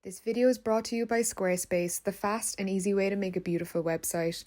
This video is brought to you by Squarespace, the fast and easy way to make a beautiful website.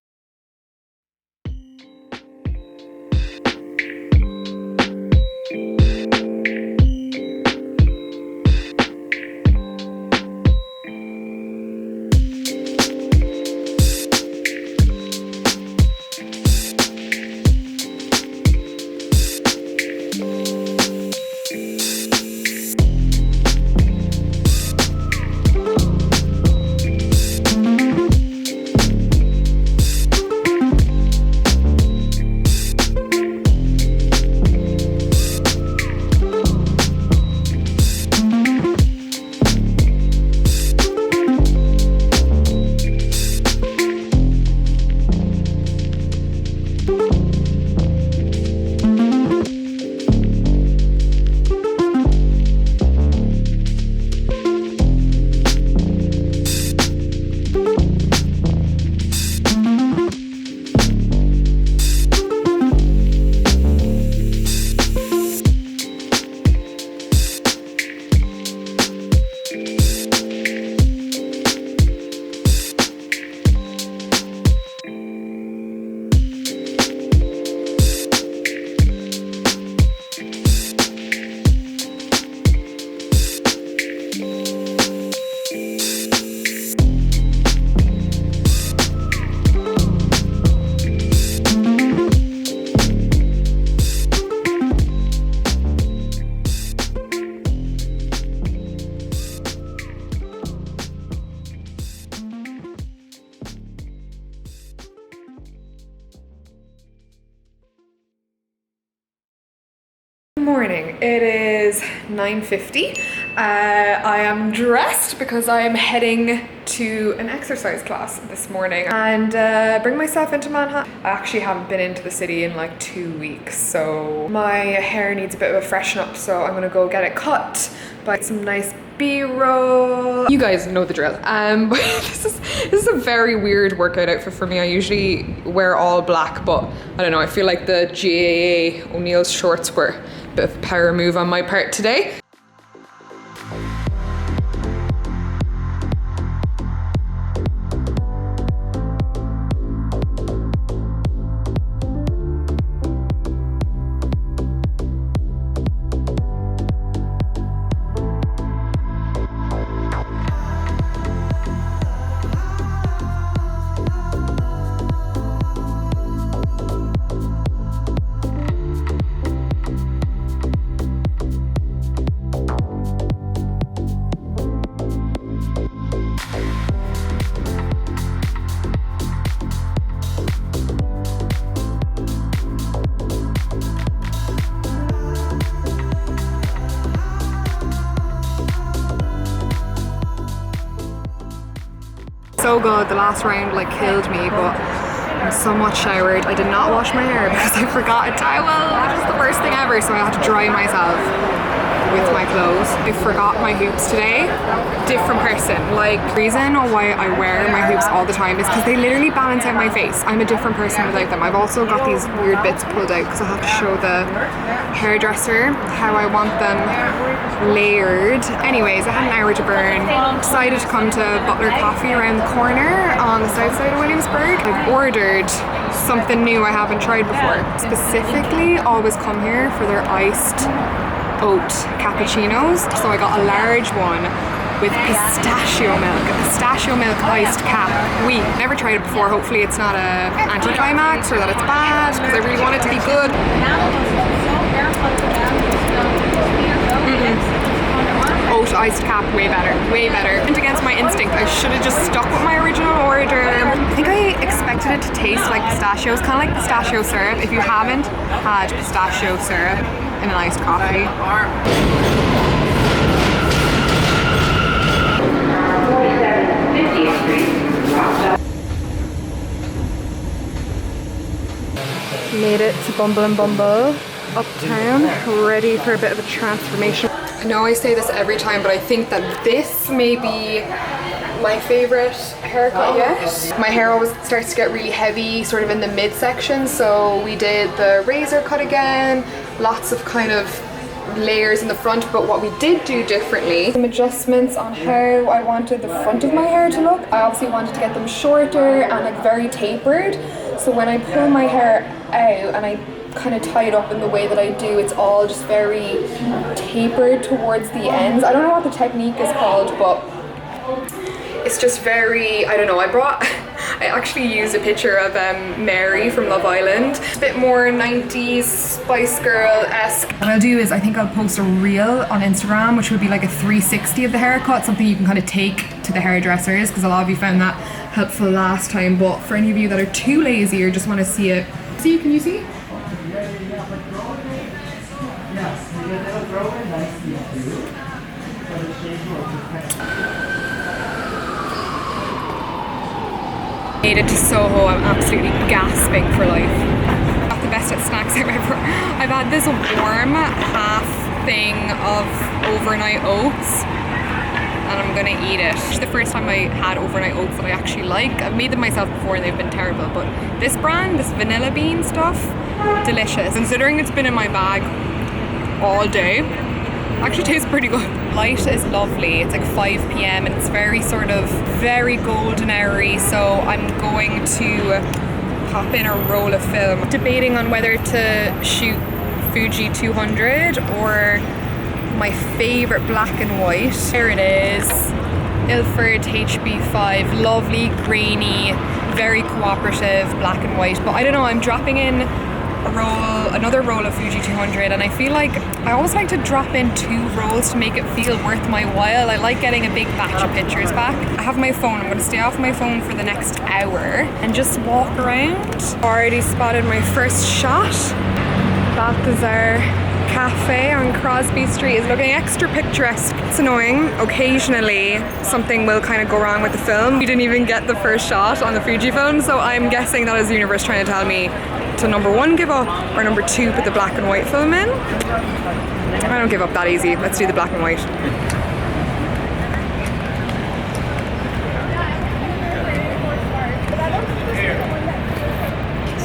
Morning. It is 9:50. I am dressed because I am heading to an exercise class this morning and bring myself into Manhattan. I actually haven't been into the city in like 2 weeks, so my hair needs a bit of a freshen up, so I'm gonna go get it cut, buy some nice B-roll. You guys know the drill. But this is a very weird workout outfit for me. I usually wear all black, but I don't know, I feel like the GAA O'Neill's shorts were a bit of a power move on my part today. So good, the last round like killed me, but I'm somewhat showered. I did not wash my hair because I forgot a towel, which is the worst thing ever, so I had to dry myself with my clothes. I forgot my hoops today. Different person. Like, the reason why I wear my hoops all the time is because they literally balance out my face. I'm a different person without them. I've also got these weird bits pulled out because I have to show the hairdresser how I want them layered. Anyways, I had an hour to burn. Decided to come to Butler Coffee around the corner on the south side of Williamsburg. I've ordered something new I haven't tried before. Specifically, always come here for their iced oat cappuccinos. So I got a large one with pistachio milk, a pistachio milk iced cap. Never tried it before. Hopefully it's not a anticlimax or that it's bad, because I really want it to be good. Oat iced cap, way better, way better. Went against my instinct. I should have just stuck with my original order. I think I expected it to taste like pistachios, kind of like pistachio syrup. If you haven't had pistachio syrup in an iced coffee. Made it to Bumble and Bumble uptown, ready for a bit of a transformation. I know I say this every time, but I think that this may be my favorite haircut yet. My hair always starts to get really heavy sort of in the midsection, so we did the razor cut again. Lots of kind of layers in the front, but what we did do differently, some adjustments on how I wanted the front of my hair to look. I obviously wanted to get them shorter and like very tapered, so when I pull my hair out and I kind of tie it up in the way that I do, it's all just very tapered towards the ends. I don't know what the technique is called, but it's just very, I don't know, I actually used a picture of Mary from Love Island. A bit more 90s Spice Girl-esque. What I'll do is I think I'll post a reel on Instagram, which would be like a 360 of the haircut, something you can kind of take to the hairdressers, because a lot of you found that helpful last time. But for any of you that are too lazy or just want to see it, see, can you see? Made it to Soho, I'm absolutely gasping for life. Not the best at snacks I've ever. I've had this warm half thing of overnight oats and I'm gonna eat it. It's the first time I had overnight oats that I actually like. I've made them myself before and they've been terrible, but this brand, this vanilla bean stuff, delicious. Considering it's been in my bag all day, actually tastes pretty good. Light is lovely. It's like 5 p.m. and it's very sort of very golden hour-y, so I'm going to pop in a roll of film. Debating on whether to shoot Fuji 200 or my favorite black and white. There it is. Ilford HB5, lovely, grainy, very cooperative black and white. But I don't know, I'm dropping in another roll of Fuji 200, and I feel like I always like to drop in 2 rolls to make it feel worth my while. I like getting a big batch of pictures back. I have my phone. I'm going to stay off my phone for the next hour and just walk around. Already spotted my first shot. Balthazar Cafe on Crosby Street is looking extra picturesque. It's annoying. Occasionally something will kind of go wrong with the film. We didn't even get the first shot on the Fujifilm, so I'm guessing that is the universe trying to tell me to number 1 give up, or number 2 put the black and white film in. I don't give up that easy. Let's do the black and white.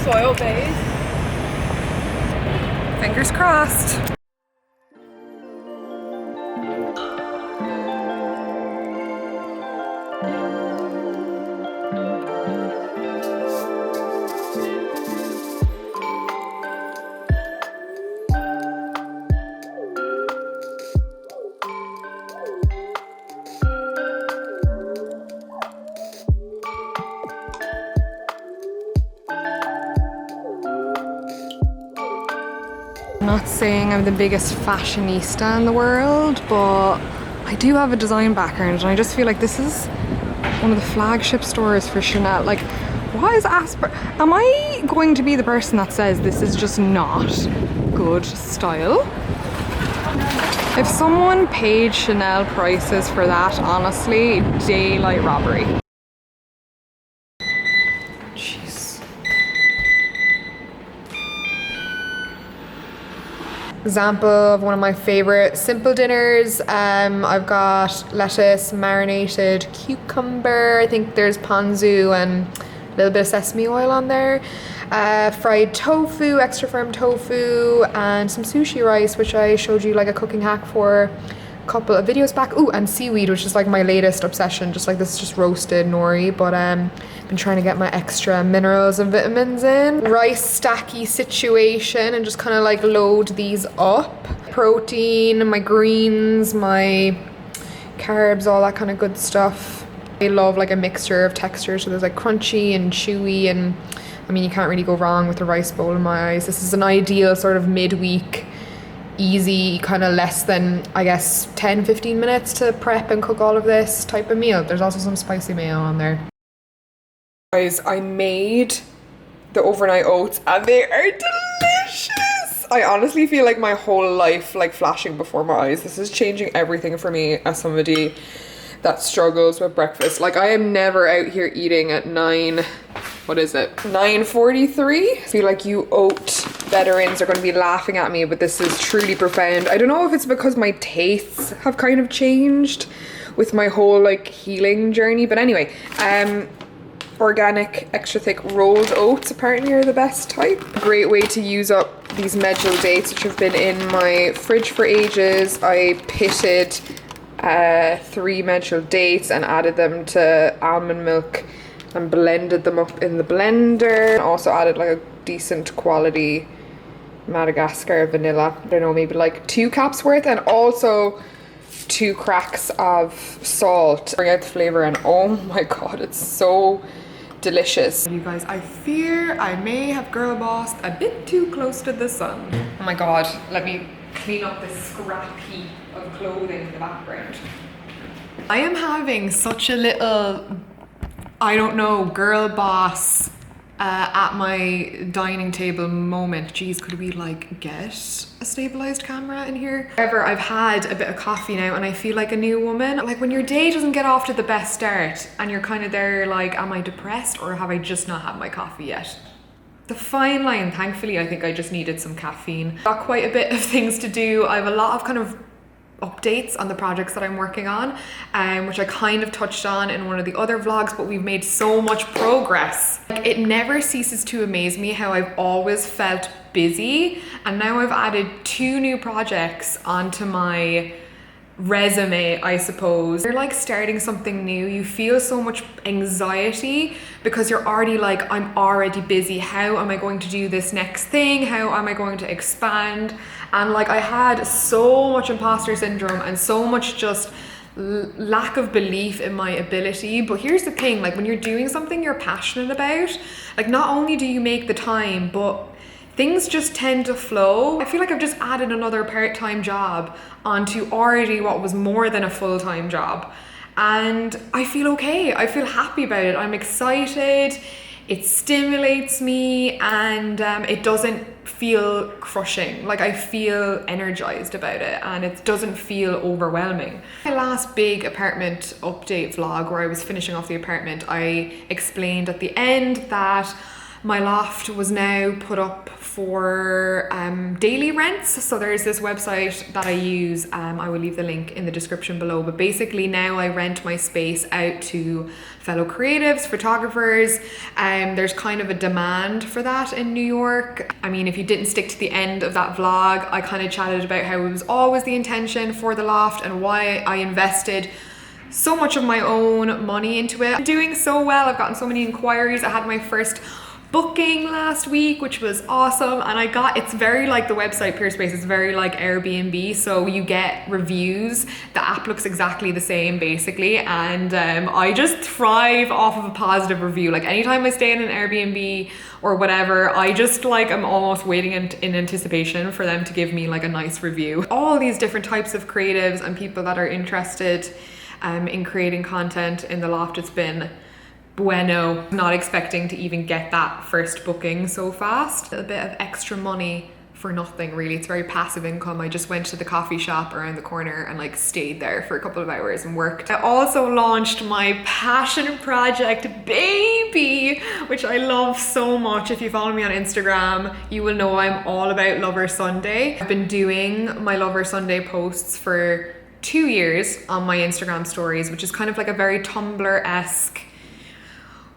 Soil base. Fingers crossed. I'm not saying I'm the biggest fashionista in the world, but I do have a design background and I just feel like this is one of the flagship stores for Chanel. Like, why is am I going to be the person that says this is just not good style? If someone paid Chanel prices for that, honestly, daylight robbery. Example of one of my favorite simple dinners. I've got lettuce, marinated cucumber, I think there's ponzu and a little bit of sesame oil on there, fried tofu, extra firm tofu, and some sushi rice, which I showed you like a cooking hack for a couple of videos back. Ooh, and seaweed, which is like my latest obsession. Just like this is just roasted nori, but been trying to get my extra minerals and vitamins in. Rice stacky situation and just kind of like load these up. Protein, my greens, my carbs, all that kind of good stuff. I love like a mixture of textures, so there's like crunchy and chewy, and I mean you can't really go wrong with a rice bowl in my eyes. This is an ideal sort of midweek, easy, kind of less than I guess 10-15 minutes to prep and cook all of this type of meal. There's also some spicy mayo on there. Guys, I made the overnight oats and they are delicious. I honestly feel like my whole life like flashing before my eyes. This is changing everything for me as somebody that struggles with breakfast. Like I am never out here eating at 9:43. I feel like you oat veterans are going to be laughing at me, but this is truly profound. I don't know if it's because my tastes have kind of changed with my whole like healing journey, but anyway, organic extra thick rolled oats apparently are the best type. Great way to use up these medjool dates which have been in my fridge for ages. I pitted 3 medjool dates and added them to almond milk and blended them up in the blender. Also added like a decent quality Madagascar vanilla. I don't know, maybe like 2 cups worth, and also 2 cracks of salt. Bring out the flavor, and oh my god, it's so delicious. You guys, I fear I may have girl bossed a bit too close to the sun. Oh my god, let me clean up this scrap heap of clothing in the background. I am having such a little, I don't know, girl boss at my dining table moment. Geez, could we like get a stabilized camera in here? However, I've had a bit of coffee now and I feel like a new woman. Like when your day doesn't get off to the best start and you're kind of there like, am I depressed or have I just not had my coffee yet? The fine line. Thankfully, I think I just needed some caffeine. Got quite a bit of things to do. I have a lot of kind of updates on the projects that I'm working on, which I kind of touched on in one of the other vlogs, but we've made so much progress. Like, it never ceases to amaze me how I've always felt busy, and now I've added 2 new projects onto my resume, I suppose. You're like starting something new, you feel so much anxiety because you're already like, I'm already busy. How am I going to do this next thing? How am I going to expand? And like I had so much imposter syndrome and so much just lack of belief in my ability. But here's the thing, like when you're doing something you're passionate about, like not only do you make the time, but things just tend to flow. I feel like I've just added another part-time job onto already what was more than a full-time job. And I feel okay, I feel happy about it. I'm excited, it stimulates me, and it doesn't feel crushing. Like I feel energized about it and it doesn't feel overwhelming. My last big apartment update vlog where I was finishing off the apartment, I explained at the end that my loft was now put up for daily rents. So there's this website that I use, I will leave the link in the description below, but basically now I rent my space out to fellow creatives, photographers. There's kind of a demand for that in New York. I mean, if you didn't stick to the end of that vlog, I kind of chatted about how it was always the intention for the loft and why I invested so much of my own money into it. I'm doing so well, I've gotten so many inquiries. I had my first booking last week, which was awesome, and I got, it's very like the website Squarespace, it's very like Airbnb, so you get reviews. The app looks exactly the same basically, and I just thrive off of a positive review. Like anytime I stay in an Airbnb or whatever, I just like, I'm almost waiting in anticipation for them to give me like a nice review. All these different types of creatives and people that are interested in creating content in the loft. It's been bueno. Not expecting to even get that first booking so fast. A bit of extra money for nothing really. It's very passive income. I just went to the coffee shop around the corner and like stayed there for a couple of hours and worked. I also launched my passion project baby, which I love so much. If you follow me on Instagram, you will know I'm all about Lover Sunday. I've been doing my Lover Sunday posts for 2 years on my Instagram stories, which is kind of like a very Tumblr-esque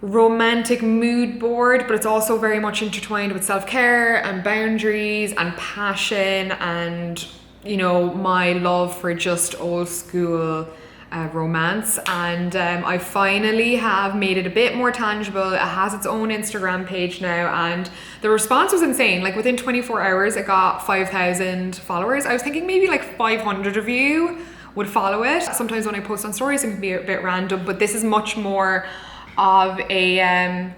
romantic mood board, but it's also very much intertwined with self-care and boundaries and passion and, you know, my love for just old school romance. And I finally have made it a bit more tangible. It has its own Instagram page now, and the response was insane. Like within 24 hours it got 5,000 followers. I was thinking maybe like 500 of you would follow it. Sometimes when I post on stories it can be a bit random, but this is much more of a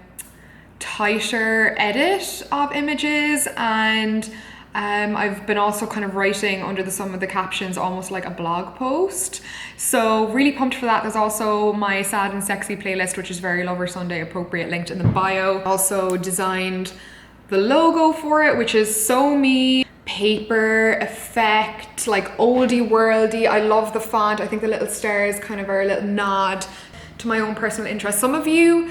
tighter edit of images, and I've been also kind of writing under some of the captions almost like a blog post. So really pumped for that. There's also my sad and sexy playlist, which is very Lover Sunday appropriate, linked in the bio. Also designed the logo for it, which is so me. Paper effect, like oldie worldy. I love the font. I think the little stars kind of are a little nod to my own personal interest. Some of you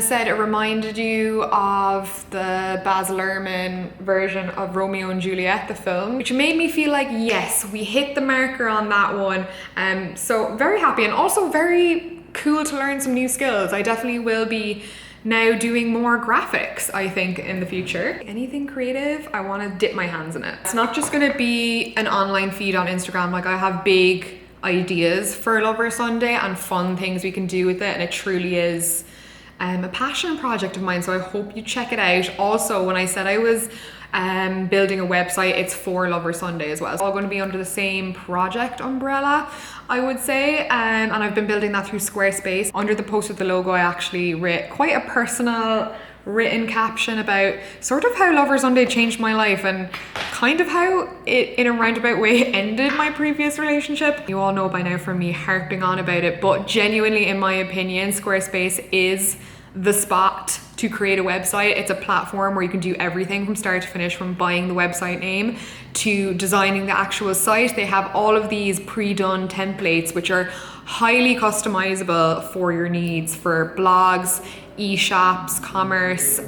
said it reminded you of the Baz Luhrmann version of Romeo and Juliet, the film, which made me feel like, yes, we hit the marker on that one. So very happy, and also very cool to learn some new skills. I definitely will be now doing more graphics, I think, in the future. Anything creative, I want to dip my hands in it. It's not just going to be an online feed on Instagram. Like, I have big ideas for Lover Sunday and fun things we can do with it, and it truly is a passion project of mine, so I hope you check it out. Also, when I said I was building a website, it's for Lover Sunday as well. It's all going to be under the same project umbrella, I would say, and I've been building that through Squarespace. Under the post with the logo, I actually wrote quite a personal written caption about sort of how Lover Sunday changed my life and kind of how it, in a roundabout way, ended my previous relationship. You all know by now from me harping on about it, but genuinely, in my opinion, Squarespace is the spot to create a website. It's a platform where you can do everything from start to finish, from buying the website name to designing the actual site. They have all of these pre-done templates which are highly customizable for your needs, for blogs, e-shops, commerce,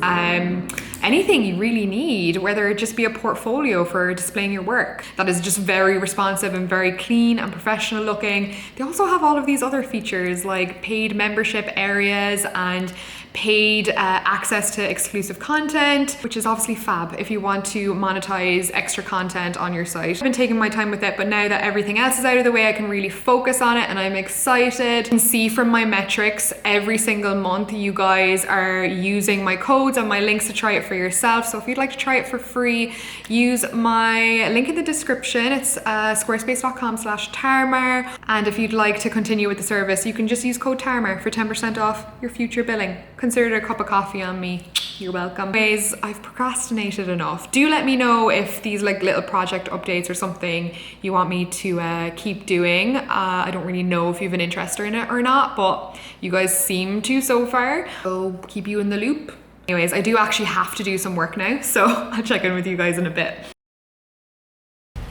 anything you really need, whether it just be a portfolio for displaying your work that is just very responsive and very clean and professional looking. They also have all of these other features like paid membership areas and paid access to exclusive content, which is obviously fab if you want to monetize extra content on your site. I've been taking my time with it, but now that everything else is out of the way, I can really focus on it, and I'm excited. You can see from my metrics every single month you guys are using my codes and my links to try it for yourself. So if you'd like to try it for free, use my link in the description. It's squarespace.com/Tarmar, and if you'd like to continue with the service, you can just use code Tarmar for 10% off your future billing. Consider it a cup of coffee on me. You're welcome. Anyways, I've procrastinated enough. Do let me know if these like little project updates are something you want me to keep doing. I don't really know if you have an interest in it or not, but you guys seem to so far. I'll keep you in the loop. Anyways, I do actually have to do some work now, so I'll check in with you guys in a bit.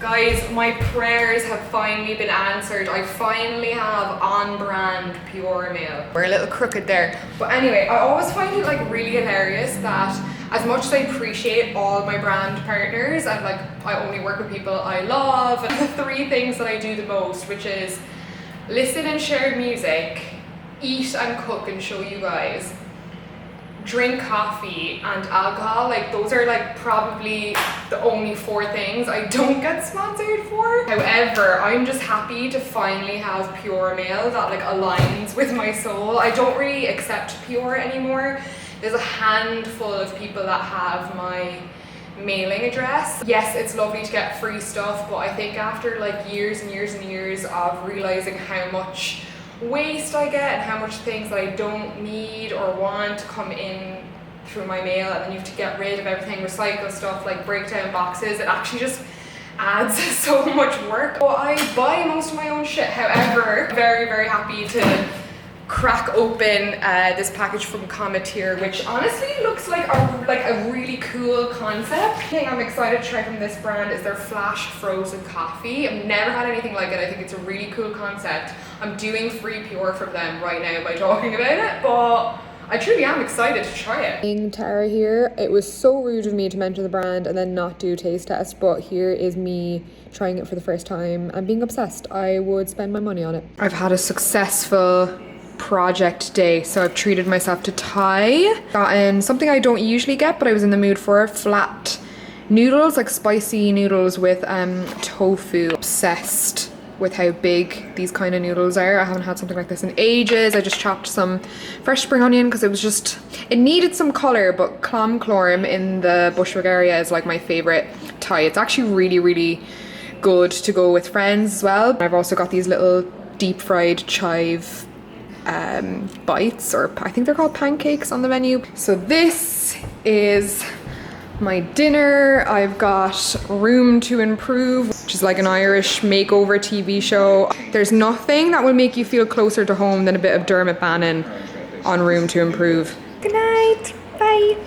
Guys, my prayers have finally been answered. I finally have on-brand pure mail. We're a little crooked there. But anyway, I always find it like really hilarious that as much as I appreciate all my brand partners and like I only work with people I love, and the three things that I do the most, which is listen and share music, eat and cook and show you guys, drink coffee and alcohol, like those are like probably the only four things I don't get sponsored for. However, I'm just happy to finally have pure mail that like aligns with my soul. I don't really accept pure anymore. There's a handful of people that have my mailing address. Yes, it's lovely to get free stuff, but I think after like years and years and years of realizing how much waste I get and how much things that I don't need or want come in through my mail, and then you have to get rid of everything, recycle stuff, like break down boxes, it actually just adds so much work. Well, I buy most of my own shit. However, very, very happy to crack open this package from Cometeer, which honestly looks like a really cool concept. The thing I'm excited to try from this brand is their flash frozen coffee. I've never had anything like it. I think it's a really cool concept. I'm doing free pure from them right now by talking about it, but I truly am excited to try it. Tara here. It was so rude of me to mention the brand and then not do a taste test, but here is me trying it for the first time and being obsessed. I would spend my money on it. I've had a successful project day, so I've treated myself to Thai. Gotten something I don't usually get, but I was in the mood for flat noodles, like spicy noodles with tofu. Obsessed with how big these kind of noodles are. I haven't had something like this in ages. I just chopped some fresh spring onion because it needed some colour, but clom clorm in the Bushwick area is like my favourite Thai. It's actually really, really good to go with friends as well. I've also got these little deep fried chive bites, or I think they're called pancakes, on the menu. So this is my dinner. I've got Room to Improve, which is like an Irish makeover TV show. There's nothing that will make you feel closer to home than a bit of Dermot Bannon on Room to Improve. Good night. Bye.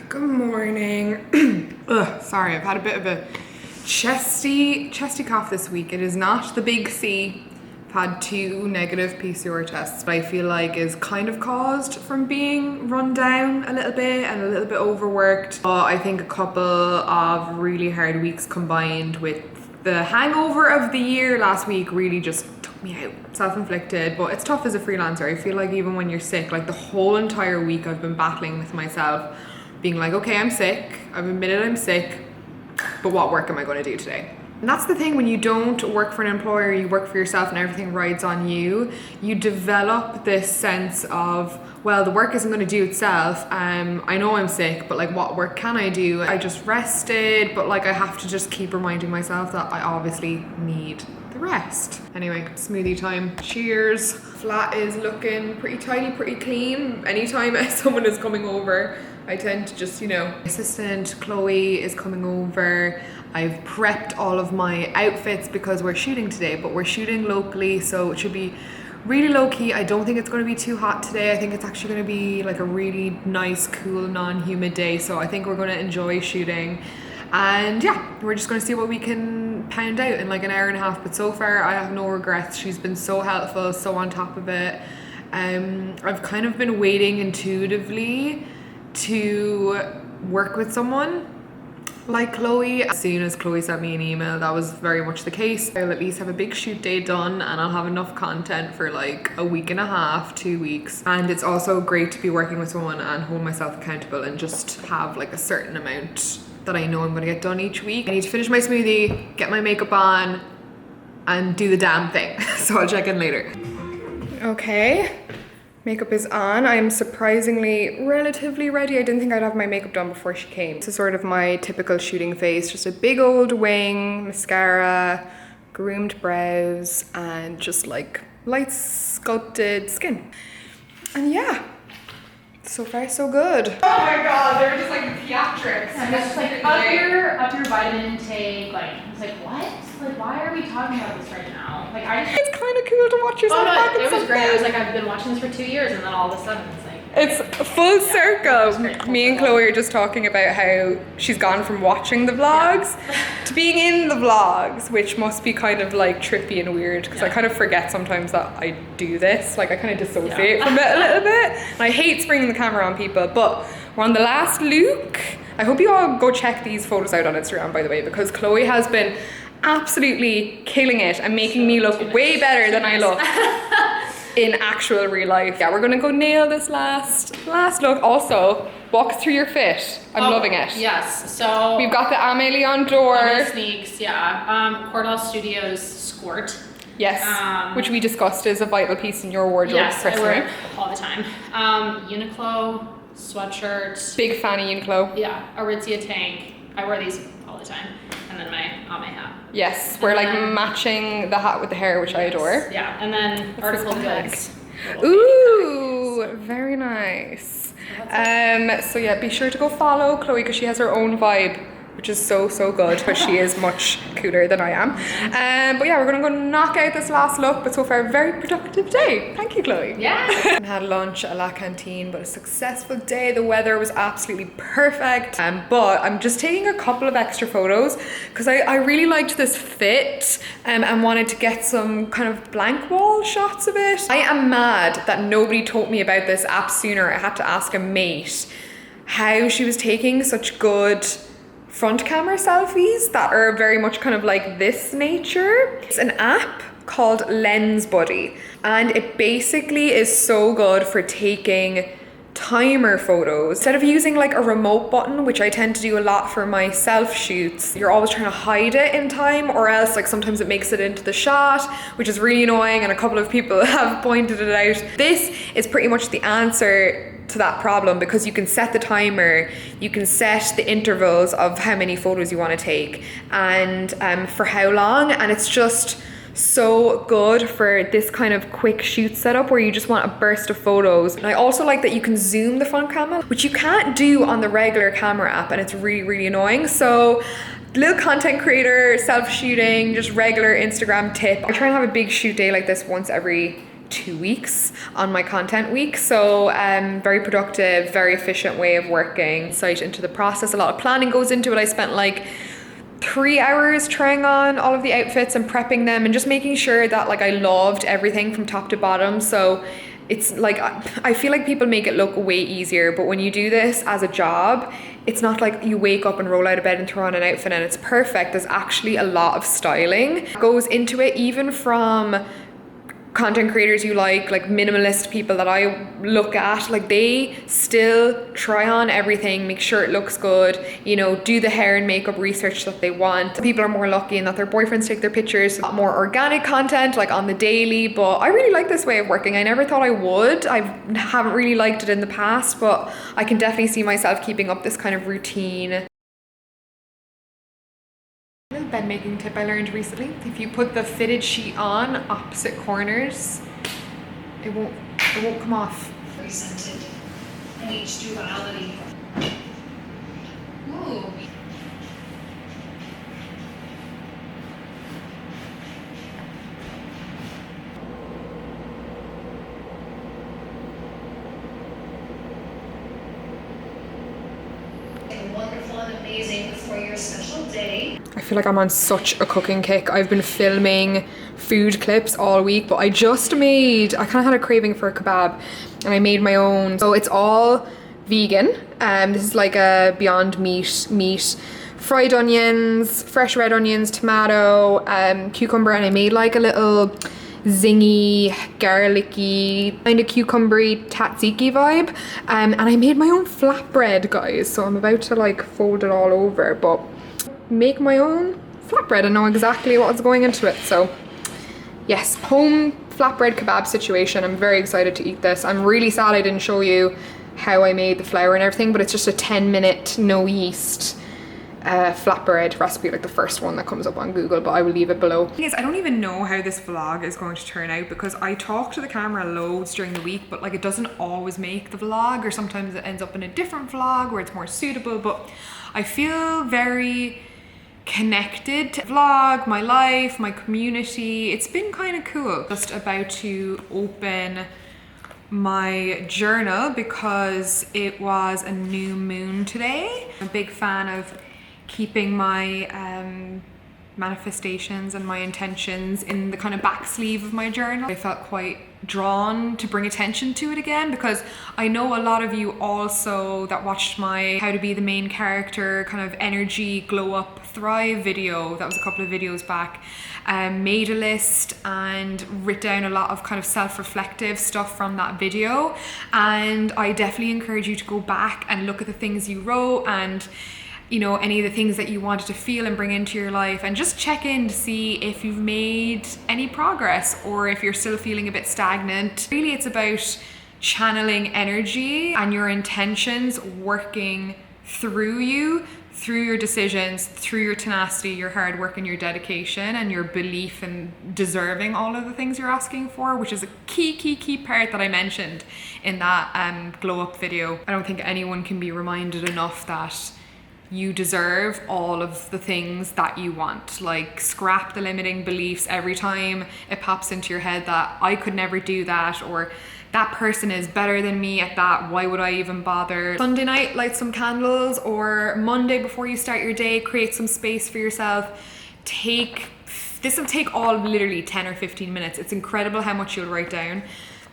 Good morning. Ugh, sorry, I've had a bit of a chesty cough this week. It is not the big C had 2 negative PCR tests, but I feel like is kind of caused from being run down a little bit and a little bit overworked. But I think a couple of really hard weeks combined with the hangover of the year last week really just took me out. Self-inflicted, but it's tough as a freelancer. I feel like even when you're sick, like the whole entire week I've been battling with myself, being like, okay, I'm sick, I've admitted I'm sick, but what work am I going to do today? And that's the thing, when you don't work for an employer, you work for yourself and everything rides on you, you develop this sense of, well, the work isn't going to do itself. I know I'm sick, but like what work can I do? I just rested, but like I have to just keep reminding myself that I obviously need the rest. Anyway, smoothie time. Cheers. Flat is looking pretty tidy, pretty clean. Anytime someone is coming over, I tend to just, you know, assistant Chloe is coming over. I've prepped all of my outfits because we're shooting today, but we're shooting locally, so it should be really low key. I don't think it's going to be too hot today. I think it's actually going to be like a really nice, cool, non-humid day, so I think we're going to enjoy shooting. And yeah, we're just going to see what we can pound out in like an hour and a half, but so far I have no regrets. She's been so helpful, so on top of it. I've kind of been waiting intuitively to work with someone like Chloe. As soon as Chloe sent me an email, that was very much the case. I'll at least have a big shoot day done and I'll have enough content for like a week and a half, 2 weeks. And it's also great to be working with someone and hold myself accountable and just have like a certain amount that I know I'm gonna get done each week. I need to finish my smoothie, get my makeup on, and do the damn thing. So I'll check in later. Okay. Makeup is on. I'm surprisingly relatively ready. I didn't think I'd have my makeup done before she came. This is sort of my typical shooting face, just a big old wing, mascara, groomed brows, and just like light sculpted skin. And yeah, so far so good. Oh my god, they're just like theatrics. And it's just like up your vitamin intake, like it's like what? Like why are we talking about this right now? Like it's kind of cool to watch yourself back in it was something. great. I was like, I've been watching this for 2 years, and then all of a sudden it's like it's full circle. Me and Chloe are just talking about how she's gone from watching the vlogs to being in the vlogs, which must be kind of like trippy and weird because I kind of forget sometimes that I do this. Like I kind of dissociate from it a little bit. And I hate springing the camera on people, but we're on the last look. I hope you all go check these photos out on Instagram, by the way, because Chloe has been absolutely killing it and making me look way better than I look in actual real life. Yeah, we're gonna go nail this last look. Also, walk through your fit. I'm loving it. Yes, so we've got the Amélie on door. Sneaks, yeah. Cordell Studios Squirt. Yes, which we discussed is a vital piece in your wardrobe. Yes, I wear it all the time. Uniqlo sweatshirt. Big fan of Uniqlo. Yeah, Aritzia tank. I wear these all the time. And then my hat. Yes, we're like matching the hat with the hair, which I adore. Yeah, and then article goods. Ooh, very nice. So yeah, be sure to go follow Chloe because she has her own vibe, which is so good because she is much cooler than I am. But yeah, we're gonna go knock out this last look, but so far a very productive day. Thank you, Chloe. Yeah. I had lunch at La Cantine, but a successful day. The weather was absolutely perfect. But I'm just taking a couple of extra photos because I really liked this fit and wanted to get some kind of blank wall shots of it. I am mad that nobody told me about this app sooner. I had to ask a mate how she was taking such good front camera selfies that are very much kind of like this nature. It's an app called Lens Buddy, and it basically is so good for taking timer photos. Instead of using like a remote button, which I tend to do a lot for my self shoots, you're always trying to hide it in time, or else like sometimes it makes it into the shot, which is really annoying, and a couple of people have pointed it out. This is pretty much the answer to that problem because you can set the timer, you can set the intervals of how many photos you want to take and for how long, and it's just so good for this kind of quick shoot setup where you just want a burst of photos. And I also like that you can zoom the front camera, which you can't do on the regular camera app, and it's really annoying. So little content creator, self-shooting, just regular Instagram tip. I try and have a big shoot day like this once every 2 weeks on my content week, so very productive, very efficient way of working. Insight into the process, a lot of planning goes into it. I spent like 3 hours trying on all of the outfits and prepping them and just making sure that like I loved everything from top to bottom. So it's like, I feel like people make it look way easier, but when you do this as a job, it's not like you wake up and roll out of bed and throw on an outfit and it's perfect. There's actually a lot of styling that goes into it, even from content creators you like minimalist people that I look at, like they still try on everything, make sure it looks good, you know, do the hair and makeup research that they want. People are more lucky in that their boyfriends take their pictures, a lot more organic content like on the daily, but I really like this way of working. I never thought I would. I haven't really liked it in the past, but I can definitely see myself keeping up this kind of routine. Bed making tip I learned recently: if you put the fitted sheet on opposite corners, it won't come off. Presented in each duality. Ooh. Wonderful and amazing for your special day. I feel like I'm on such a cooking kick. I've been filming food clips all week, but I kind of had a craving for a kebab and I made my own. So it's all vegan. This is like a Beyond meat, fried onions, fresh red onions, tomato, cucumber, and I made like a little zingy, garlicky, kind of cucumbery tzatziki vibe. And I made my own flatbread, guys. So I'm about to like fold it all over, but make my own flatbread and know exactly what's going into it. So yes, home flatbread kebab situation. I'm very excited to eat this. I'm really sad I didn't show you how I made the flour and everything, but it's just a 10-minute no yeast flatbread recipe, like the first one that comes up on Google, but I will leave it below. The thing is, I don't even know how this vlog is going to turn out because I talk to the camera loads during the week, but like it doesn't always make the vlog, or sometimes it ends up in a different vlog where it's more suitable. But I feel very connected to vlog, my life, my community. It's been kind of cool. Just about to open my journal because it was a new moon today. I'm a big fan of keeping my manifestations and my intentions in the kind of back sleeve of my journal. I felt quite drawn to bring attention to it again because I know a lot of you also that watched my how to be the main character kind of energy glow up thrive video, that was a couple of videos back, made a list and writ down a lot of kind of self-reflective stuff from that video, and I definitely encourage you to go back and look at the things you wrote and, you know, any of the things that you wanted to feel and bring into your life, and just check in to see if you've made any progress or if you're still feeling a bit stagnant. Really, it's about channeling energy and your intentions working through you, through your decisions, through your tenacity, your hard work and your dedication and your belief in deserving all of the things you're asking for, which is a key part that I mentioned in that glow up video. I don't think anyone can be reminded enough that you deserve all of the things that you want. Like, scrap the limiting beliefs every time it pops into your head that I could never do that, or that person is better than me at that, why would I even bother? Sunday night, light some candles, or Monday before you start your day, create some space for yourself. This will take all literally 10 or 15 minutes. It's incredible how much you'll write down.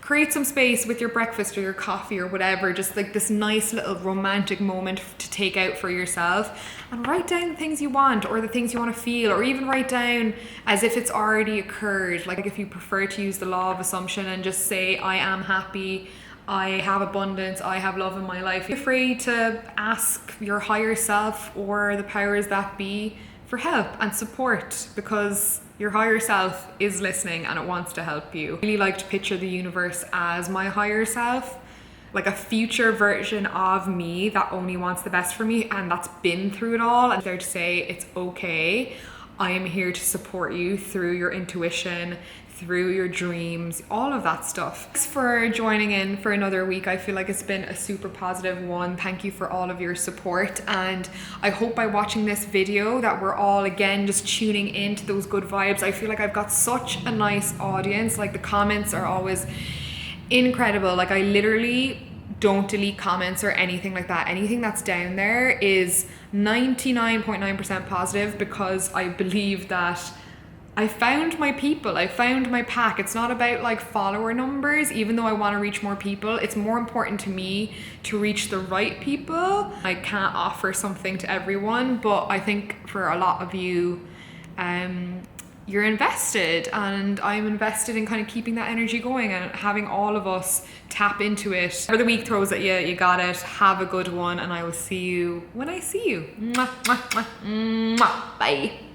Create some space with your breakfast or your coffee or whatever, just like this nice little romantic moment to take out for yourself, and write down the things you want or the things you want to feel, or even write down as if it's already occurred. Like if you prefer to use the law of assumption and just say, I am happy, I have abundance, I have love in my life. Be afraid to ask your higher self or the powers that be for help and support, because your higher self is listening and it wants to help you. I really like to picture the universe as my higher self, like a future version of me that only wants the best for me and that's been through it all, and there to say it's okay. I am here to support you through your intuition, through your dreams, all of that stuff. Thanks for joining in for another week. I feel like it's been a super positive one. Thank you for all of your support, and I hope by watching this video that we're all again just tuning into those good vibes. I feel like I've got such a nice audience. Like the comments are always incredible. Like I literally don't delete comments or anything like that. Anything that's down there is 99.9% positive because I believe that I found my people, I found my pack. It's not about like follower numbers, even though I want to reach more people. It's more important to me to reach the right people. I can't offer something to everyone, but I think for a lot of you, you're invested, and I'm invested in kind of keeping that energy going and having all of us tap into it. Whatever the week throws at you, you got it. Have a good one, and I will see you when I see you. Mwah, mwah, mwah, mwah. Bye.